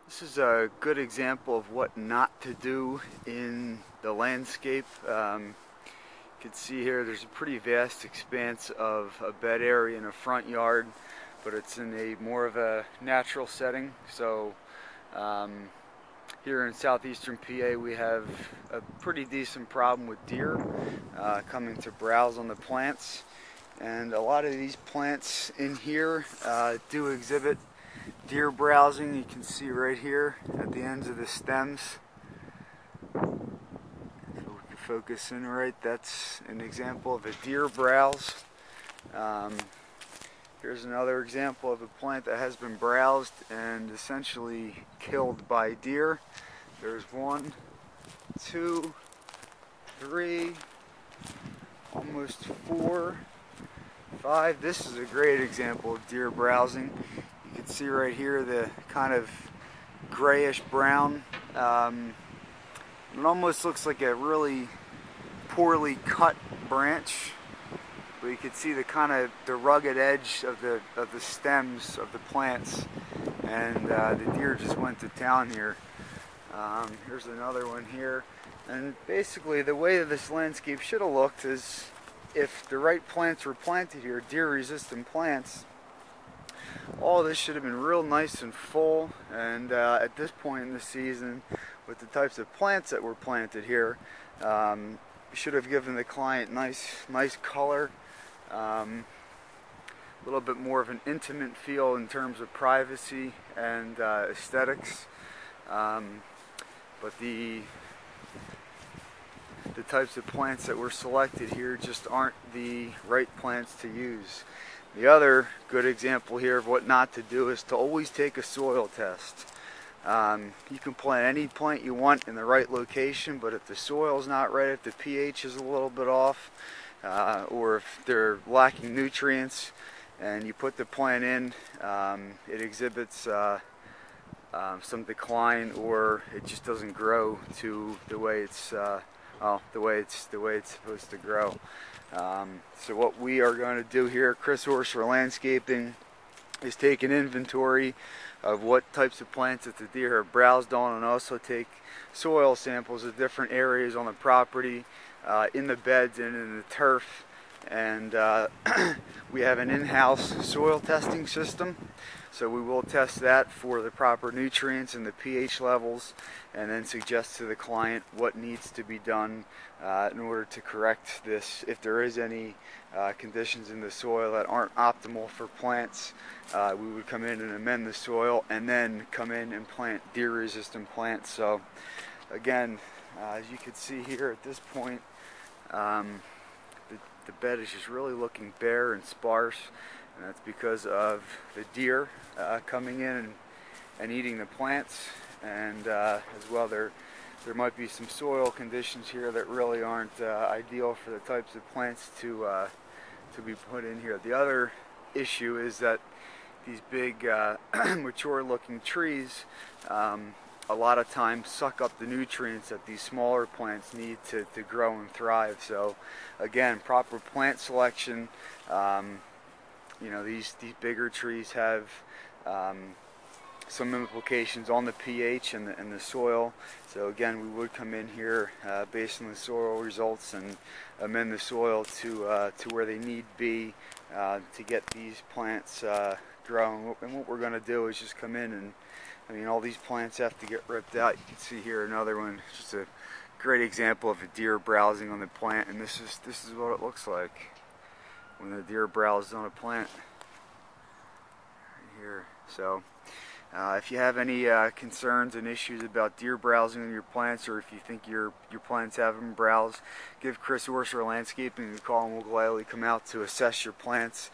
This is a good example of what not to do in the landscape. You can see here there's a pretty vast expanse of a bed area in a front yard, but it's in a more of a natural setting. So here in southeastern PA we have a pretty decent problem with deer coming to browse on the plants, and a lot of these plants in here do exhibit deer browsing. You can see right here at the ends of the stems. So we can focus in right, that's an example of a deer browse. Here's another example of a plant that has been browsed and essentially killed by deer. There's 1, 2, 3, almost 4, 5. This is a great example of deer browsing. You can see right here the kind of grayish brown. It almost looks like a really poorly cut branch, but you can see the kind of the rugged edge of the stems of the plants, and the deer just went to town here. Here's another one here, and basically the way that this landscape should have looked is if the right plants were planted here, deer-resistant plants. All this should have been real nice and full, and at this point in the season, with the types of plants that were planted here, should have given the client nice color, a little bit more of an intimate feel in terms of privacy and aesthetics. But the types of plants that were selected here just aren't the right plants to use. The other good example here of what not to do is to always take a soil test. You can plant any plant you want in the right location, but if the soil's not right, if the pH is a little bit off, or if they're lacking nutrients, and you put the plant in, it exhibits some decline, or it just doesn't grow to the way it's the way it's supposed to grow. So what we are going to do here at Orser Landscaping is take an inventory of what types of plants that the deer have browsed on, and also take soil samples of different areas on the property, in the beds and in the turf. And we have an in-house soil testing system, so we will test that for the proper nutrients and the pH levels, and then suggest to the client what needs to be done in order to correct this. If there is any conditions in the soil that aren't optimal for plants, we would come in and amend the soil, and then come in and plant deer-resistant plants. So again, as you can see here at this point, the bed is just really looking bare and sparse, and that's because of the deer coming in and eating the plants. And as well, there might be some soil conditions here that really aren't ideal for the types of plants to be put in here. The other issue is that these big mature looking trees a lot of times suck up the nutrients that these smaller plants need to grow and thrive. So again, proper plant selection. You know, these bigger trees have some implications on the pH and the soil. So again, we would come in here based on the soil results and amend the soil to where they need be to get these plants growing. And what we're going to do is just come in and, I mean, all these plants have to get ripped out. You can see here another one, just a great example of a deer browsing on the plant, and this is what it looks like when the deer browses on a plant right here. So if you have any concerns and issues about deer browsing on your plants, or if you think your plants haven't browsed, give Orser Landscaping a call, and we'll gladly come out to assess your plants.